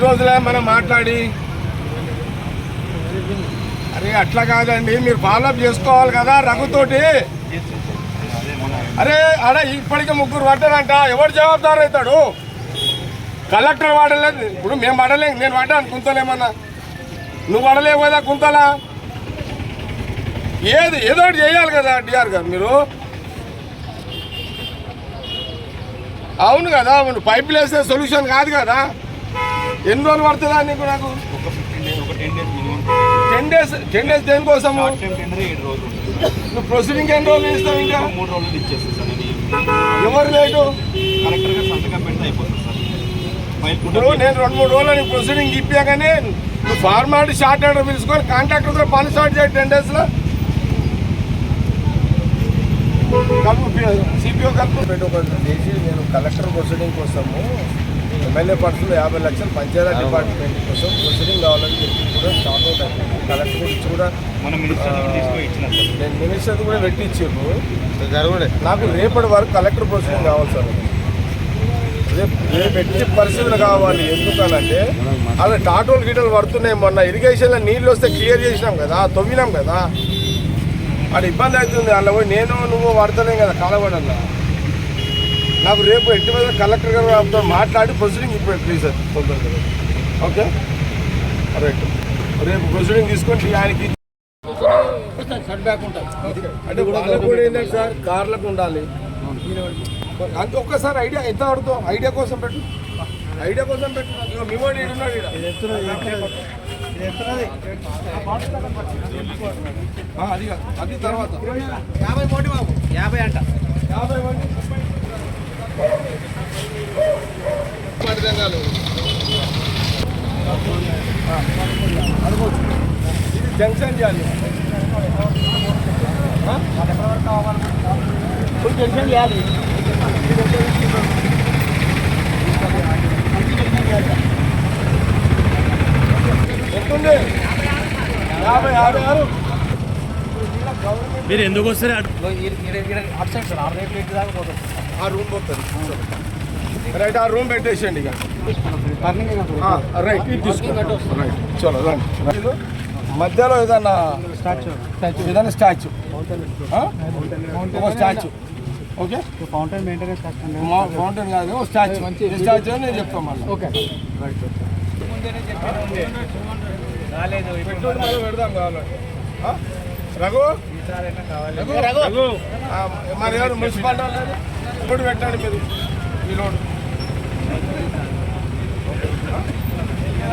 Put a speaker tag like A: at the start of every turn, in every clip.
A: రోజులే మనం మాట్లాడి. అరే అట్లా కాదండి, మీరు ఫాలోఅప్ చేసుకోవాలి కదా రఘుతోటి. అరే అరే ఇప్పటికే 3 పడ్డారంట, ఎవరు జవాబుదారు అవుతాడు? కలెక్టర్ వాడలేదు. ఇప్పుడు మేము పడలేం, నేను పడ్డాను కుంతలేమన్నా, నువ్వు పడలేవు కదా కుంతలా. ఏదో ఒకటి చేయాలి కదా డిఆర్ గారు మీరు. అవును కదా, పైపులు వేస్తే సొల్యూషన్ కాదు కదా. ఎన్ని రోజులు పడుతుందా నీకు? నాకు 10 days దేనికోసము? నువ్వు ప్రొసీడింగ్ ఎన్ని రోజులు ఇస్తావు? ఇంకా
B: 3 రోజులు ఇచ్చేస్తాను.
A: ఎవరు లేటు?
B: కలెక్టర్ గారు సంతకం పెడితే అయిపోతుంది సార్.
A: ఇప్పుడు నేను 2-3 రోజులు నీకు ప్రొసీడింగ్ ఇప్పాగానే నువ్వు ఫార్మాలిటీ షార్ట్ ఆర్డర్ పిలుచుకొని కాంట్రాక్టర్తో పని స్టార్ట్ చేయి 10 daysలో. కలుపు సిపిఓ కలుపు చేసి నేను కలెక్టర్ ప్రొసీడింగ్ కోసము ఎమ్మెల్యే పర్సన్లు 50 లక్షలు పంచాయతీ డిపార్ట్మెంట్ కోసం ప్రొసీడింగ్ కావాలని చెప్పి కూడా స్టార్ట్ అవుట్ అయిపోయింది. కలెక్టర్ గురించి కూడా నేను మినిస్టర్ కూడా పెట్టించారు. నాకు రేపటి వరకు కలెక్టర్ ప్రొసీడింగ్ కావాలి సార్. రేపు ఎట్టి పరిస్థితులు కావాలి. ఎందుకనంటే అలా టాటోలు గిటలు పడుతున్నాయి. మొన్న ఇరిగేషన్లో నీళ్ళు వస్తే క్లియర్ చేసినాం కదా, తవ్వినాం కదా, అది ఇబ్బంది అవుతుంది. అలా పోయి నేను నువ్వు పడతలేం కదా కాలబడల్లా. నాకు రేపు ఎట్టి మీద కలెక్టర్ గారు మాట్లాడి ప్రొసీడింగ్ ఇప్పుడు ప్లీజ్ సార్ తొందరగా. ఓకే రైట్, రేపు ప్రొసీడింగ్ తీసుకొని ఆయనకి అంటే వాళ్ళకు కూడా ఏంటంటే సార్ కార్లకు ఉండాలి అంత. ఒక్కసారి ఐడియా ఎంత ఆడుతావు? ఐడియా కోసం పెట్టు, ఐడియా కోసం పెట్టు. మిమ్మల్ని ఉన్నాడు అది తర్వాత 50 కోటి బాబు, 50 అంట, 50 మంది ఇది జంక్షన్ చేయాలి. ఫుల్ జంక్షన్ చేయాలి. ఎంతుంది? 50-56.
C: మీరు ఎందుకు వస్తారు?
A: అటు సైడ్ సార్ 6 రేపు దాకా పోతుంది. ఆ రూమ్ పోతుంది రైట్. ఆ రూమ్ పెట్టేసేయండి ఇక. రైట్ ఇది తీసుకుంటాం. రైట్ చలో రండి. మధ్యలో ఏదన్నా స్టాచ్యూ ఒక statue. Okay fountain maintenance, fountain కాదు స్టాచ్యూ అని నేను చెప్తాను మళ్ళీ. ఓకే రైట్ పెడదాం కావాలి. రఘు మరి ఎవరు మున్సిపాలిటీ వాళ్ళు ఇప్పుడు పెట్టండి మీరు ఈ రోడ్డు.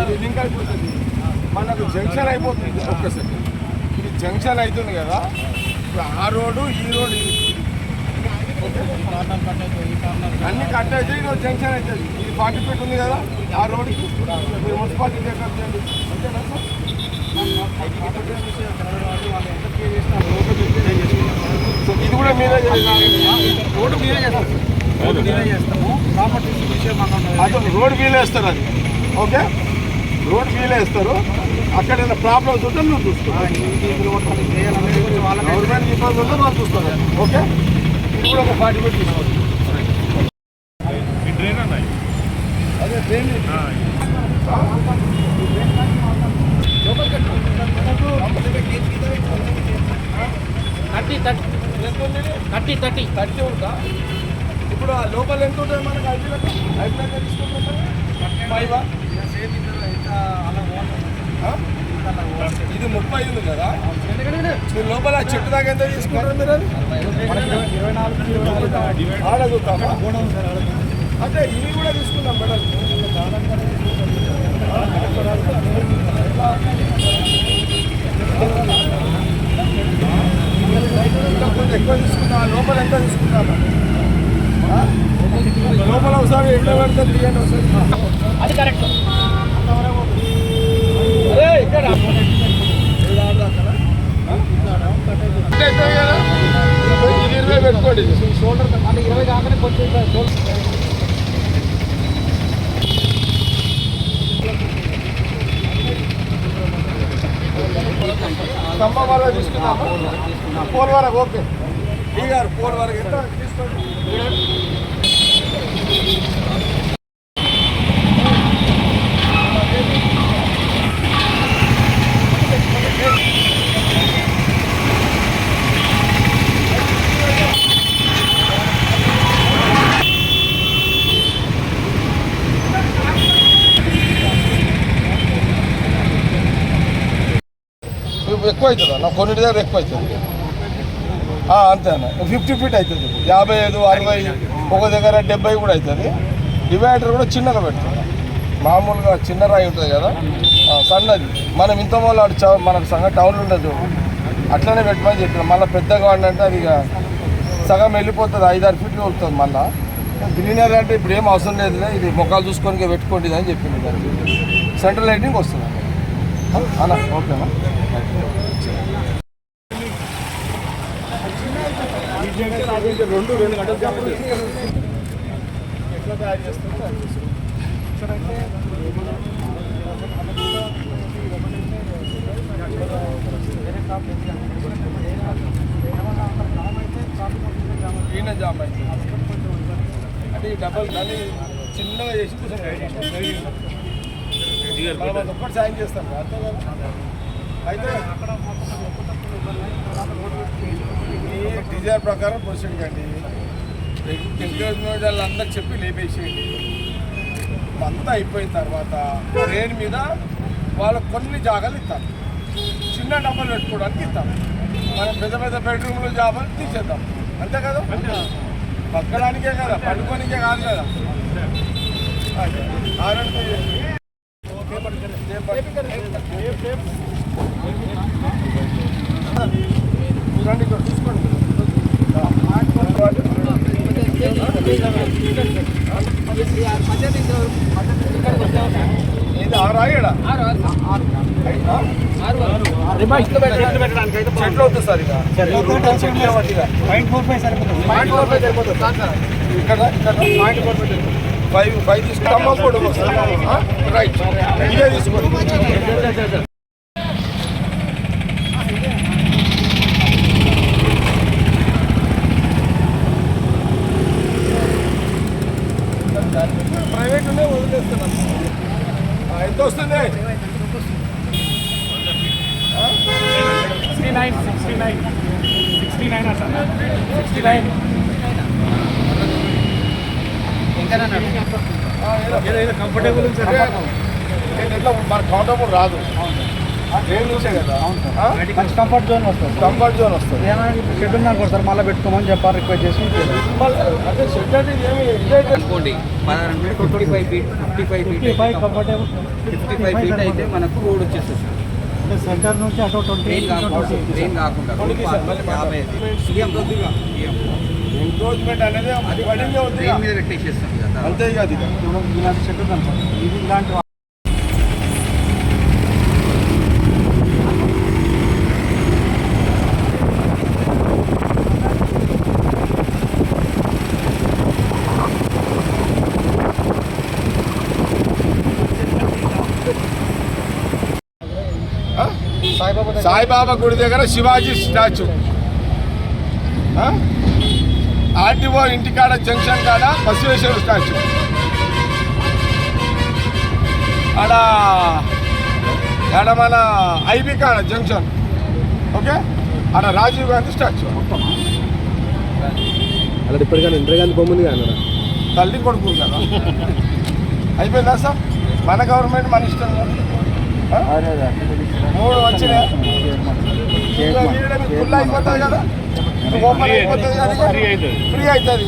A: ఇది లింక్ అయిపోతుంది, మనకు జంక్షన్ అయిపోతుంది. ఒక్కసారి ఇది జంక్షన్ అవుతుంది కదా, ఇప్పుడు ఆ రోడ్డు ఈ రోడ్డు అన్ని కట్ అయితే ఇది జంక్షన్ అవుతుంది. ఇది 40 feet ఉంది కదా ఆ రోడ్డుకి, మీరు మున్సిపాలిటీ టేకప్ చేయండి. అంతేనా సార్? ఇది కూడా మీరే రోడ్డు మీరే చేస్తారు. రోడ్ వీల్ వేస్తారు అది. ఓకే రోడ్ వీల్ వేస్తారు. అక్కడ ఏదైనా ప్రాబ్లమ్స్ ఉంటే నువ్వు చూసుకోవాలి. గవర్నమెంట్ ఇబ్బంది ఉంటే వాళ్ళు చూస్తారు. ఓకే ఇది కూడా ఒక 40 feet తీసుకోవాలి. అదే ట్రైన్ థర్టీ ఉందా? ఇప్పుడు ఆ లోపల ఎంత ఉంటుంది మనకు? 5 లక్షలు తీసుకుంటాం. 5 ఇది 30 ఉంది కదా, మీరు లోపల చెట్టు దాకా ఎంత తీసుకుంటారు మీరు? ఆడగుతామా అంటే ఇవి కూడా తీసుకుందాం మేడం. ఇంకా కొంచెం ఎక్కువ తీసుకుందాం. లోపల ఎంత తీసుకుంటామా? లోపల ఒకసారి ఎట్లా పడుతుంది తీయండి ఒకసారి. అది కరెక్ట్. అదే ఇక్కడ ఇది 20 పెట్టుకోండి. షోల్డర్ 20 కాగానే కొంచెం ఖమ్మం వరకు తీసుకున్నాము. 4 వరకు ఓకే. ఈ గారు 4 వరకు ఎంత తీసుకోండి. ఎక్కువ అవుతుంది అన్న, కొన్నిటి దగ్గర ఎక్కువ అవుతుంది. అంతే అన్న, 50 ఫీట్ అవుతుంది, 55, 60, ఒక దగ్గర 70 కూడా అవుతుంది. డివైడర్ కూడా చిన్నగా పెడుతుంది, మామూలుగా చిన్న రాయి ఉంటుంది కదా సన్నది. మనం ఇంత మొదలు మనకు సంగతి టౌన్లో ఉండదు, అట్లనే పెట్టమని చెప్పిన. మళ్ళీ పెద్దగా అంటే అది ఇక సగం వెళ్ళిపోతుంది, 5-6 ఫీట్లు వెళ్తుంది. మళ్ళీ గ్రీనరీ అంటే ఇప్పుడు ఏం అవసరం లేదు, ఇది మొక్కలు చూసుకొని పెట్టుకోండి అని చెప్పింది. దానికి సెంట్రల్ లైటింగ్ వస్తుంది అన్న. ఓకేనా? రెండు గంటలు ఎట్లా తయారు చేస్తారో ఈయన జామ్ అవుతుంది అంటే ఈ డబ్బులు కానీ చిన్నగా చేసి ఒక్కటి సాయం చేస్తాం అంతే కదా. అయితే ఈ డిజైన్ ప్రకారం ప్రొసీడ్ కండి. ఎంకరేజ్మెంట్ వాళ్ళందరూ చెప్పి లేపేసేయండి. అంతా అయిపోయిన తర్వాత ట్రైన్ మీద వాళ్ళకు కొన్ని జాగాలు ఇస్తాం, చిన్న డబ్బులు పెట్టుకోవడానికి ఇస్తాం. మనం పెద్ద పెద్ద బెడ్రూమ్లు జాబాలు తీసేద్దాం, అంతే కదా. బతకడానికే కదా, పట్టుకోనికే కాదు కదా. చూడండి ఇక్కడ చూసుకోండి. ఇది 6 ఆగేడా చెట్లు అవుతుంది సార్. ఇక ఇక్కడ 5 తీసుకుంటాం కూడా రైట్. ఇదే తీసుకోండి. ప్రైవేట్లోనే వదిలేస్తున్నాం. ఎంత వస్తుంది? 69 కంఫర్టబుల్ ఎట్లా మనకు కంఫర్టబుల్ రాదు, ట్రైన్ నుంచే కదా.
C: కంఫర్ట్ జోన్ వస్తుంది,
A: కంఫర్ట్ జోన్ వస్తుంది.
C: షెడ్ ఉన్నా కూడా సార్ మళ్ళీ పెట్టుకోమని చెప్పారు, రిక్వెస్ట్ చేసి.
A: అదే షెడ్ అంటే ఏమి
D: అనుకోండి 55 ఫీట్ 55 ఫీట్ 55 ఫీట్ అయితే మనకు రోడ్ వచ్చేస్తుంది.
C: అంటే సెంటర్ నుంచి అటు 20
D: ట్రైన్ కాకుండా
A: ఎంక్రోచ్మెంట్ అనేది అది పడిందే ఉంది,
D: ట్రైన్ మీద పెట్టేసేస్తాం కదా.
A: అంతే ఇక అది
C: ఇలాంటి షెడ్ ఉందండి సార్, ఇది ఇలాంటి
A: సాయిబాబా గుడి దగ్గర శివాజీ స్టాచ్యూ, ఆర్టీఓ ఇంటికాడ జంక్షన్ కాడ బసవేశ్వర స్టాచ్యూ, ఆడ మన ఐబీ కాడ జంక్షన్, ఓకే, ఆడ రాజీవ్ గాంధీ స్టాచ్యూ.
C: అలా ఇప్పటికైనా ఇందిరాగాంధీ బొమ్మ ఉంది కదా,
A: తల్లి కొడుకు కదా. అయిపోయిందా సార్? మన గవర్నమెంట్ మన ఇష్టం. 3 వచ్చినాయి, ఫుల్ అయిపోతుంది కదా, ఓపెన్ అయిపోతుంది కదా, ఫ్రీ అవుతుంది.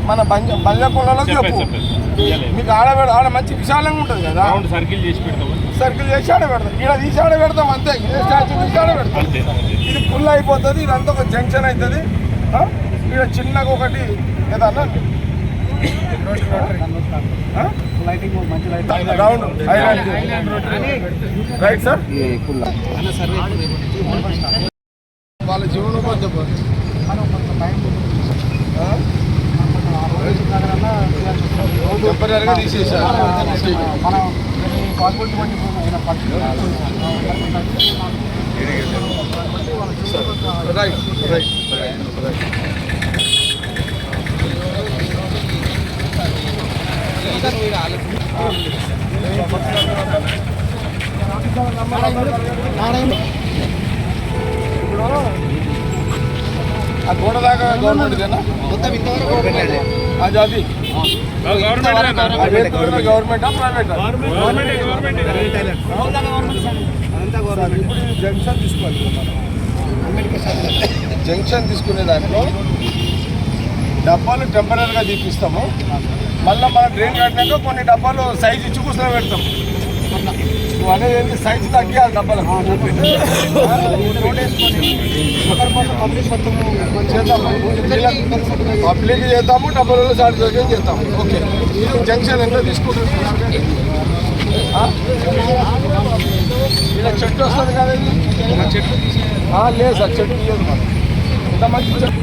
A: మన బల్యకొండలో చెప్పు, మీకు ఆడ మంచి విశాలంగా ఉంటుంది కదా, సర్కిల్ చేసి ఆడ పెడతాం, ఇక్కడ తీసి ఆడ పెడతాం, అంతే. ఇదే స్టాచ్యూ తీసి ఆడ పెడతాం. ఇది ఫుల్ అయిపోతుంది, ఇదంతా ఒక జంక్షన్ అవుతుంది. ఇక్కడ చిన్నగా ఒకటి ఏదన్నా
C: లైటింగ్ మంచి లైటింగ్
A: రౌండ్ రైట్ సార్. వాళ్ళ జీవనోపాధి చెప్పారు. టెంపరీగా తీసేసారు.
C: మనం పాసిబిలిటీ బట్టి
A: రైట్ రైట్ ఇప్పుడు ఆ గోడ దాకా గవర్నమెంట్దేనా?
D: మొత్తం ఇంతవరకు
A: అది అది గవర్నమెంటా ప్రైవేటా? సార్, ఇప్పుడు ఈ జంక్షన్ తీసుకోవాలి మనం. జంక్షన్ తీసుకునే దాంట్లో డబ్బాలు టెంపరీగా తీపిస్తాము. మళ్ళీ మన డ్రైన్ కట్టినాక కొన్ని డబ్బాలు సైజు ఇచ్చి కూర్చొని పెడతాం. నువ్వు అనేది ఏంటి, సైజు తగ్గి ఆ డబ్బాలు పబ్లిక్ చేద్దాము, డబ్బాలలో సాటిస్ఫాక్షన్ చేస్తాము. ఓకే, జంక్షన్ ఎంత తీసుకుంటుంది? ఇలా చెట్టు వస్తుంది కదా, ఇది చెట్టు లేదు సార్, చెట్టు తీయదు మనం. ఇంత మంచి చెట్టు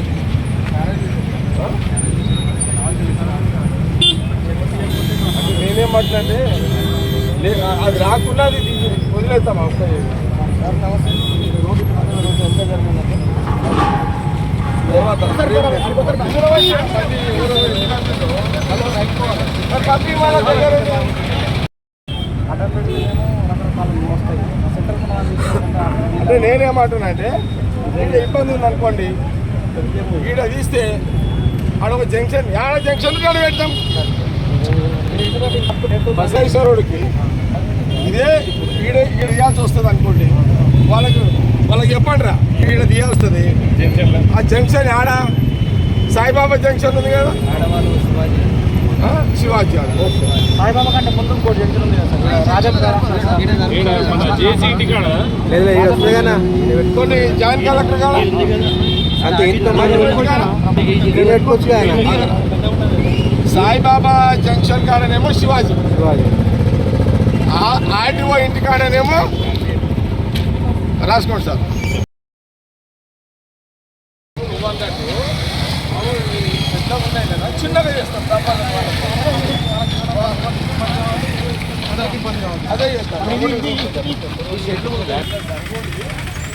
A: నేనేమంటే అది రాకుండా అది వదిలేస్తాం. అవసరం సార్ నమస్తే. రోడ్డు ఎంత జరిగిందంటే అంటే నేనేమంటున్నా అంటే ఇంకా ఇబ్బంది ఉంది అనుకోండి, ఈడ తీస్తే ఆడొక జంక్షన్, యాడ జంక్షన్ కాడ పెడతాం. బసవేశ్వరుడికి ఇదే ఈడ ఈడ తీయాల్సి వస్తుంది అనుకోండి, వాళ్ళకి చెప్పండి రా, ఈడ తీయాల్సి వస్తుంది. ఆ జంక్షన్ ఆడ సాయిబాబా జంక్షన్ ఉంది కదా, శివాజీ
C: సాయిబాబా కంటే ముందు ఇంకోటి జంక్షన్ ఉంది
A: కొన్ని జాయింట్ కలెక్టర్ కాడ సాయిబాబా జంక్షన్ కాడనేమో శివాజీ, ఆర్టీఓ ఇంటి కాడనేమో రాసుకోండి సార్. పెద్దగా ఉన్నాయి కదా, చిన్నగా చేస్తాం. అదే చేస్తాం.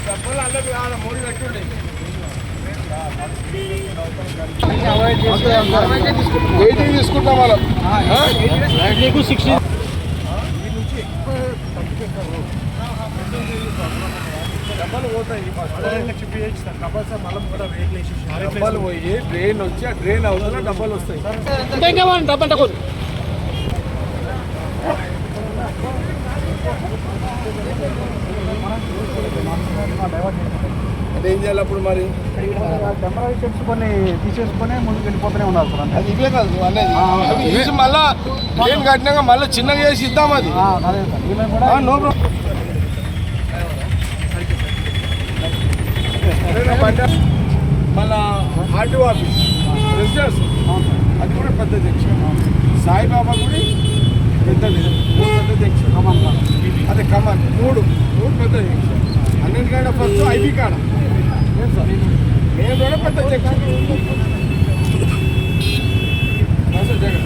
A: డబ్బులు అందరికి కాదు, మూడు పెట్టుండే వెయిటింగ్ తీసుకుంటాం మనం.
C: నీకు 60
A: డబ్బాలు పోతాయి, డబ్బాలు పోయి డ్రైన్ వచ్చి ఆ డ్రైన్ అవుతున్నా డబ్బాలు వస్తాయి. అంటే ఏం చేయాలి అప్పుడు మరి?
C: టెంపరీ షెడ్స్ కొన్ని తీసేసుకొని ముందుకు వెళ్ళిపోతూనే ఉన్నారు సార్.
A: అది ఇవే కాదు అనేది మళ్ళా డ్రైన్ కట్టినాక మళ్ళీ చిన్నగా చేసి ఇద్దాం. అది
C: అదే సార్, ఈమె కూడా
A: నో ప్రాబ్లం. మళ్ళా ఆర్టీఓ ఆఫీస్, రెసిడెన్స్, అది కూడా పెద్ద జంక్షన్. సాయిబాబా గుడి పెద్దది, పెద్ద జంక్షన్. అదే కమాన్, మూడు పెద్ద జంక్షన్. అన్నింటికంటే ఫస్ట్ ఐబీ కాడ ఏం సార్, నేను కూడా పెద్ద junction. Jagan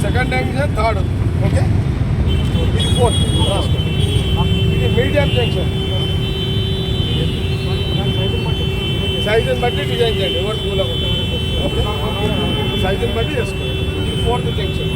A: second junction, third, okay, ఇది ఫోర్త్, ఇది మీడియం జంక్షన్. సైజుని బట్టి డిజైన్ చేయండి, ఎవరు కూలగా ఉంటుంది. సైజుని బట్టి చేసుకోండి. ఇది ఫోర్త్ జంక్షన్.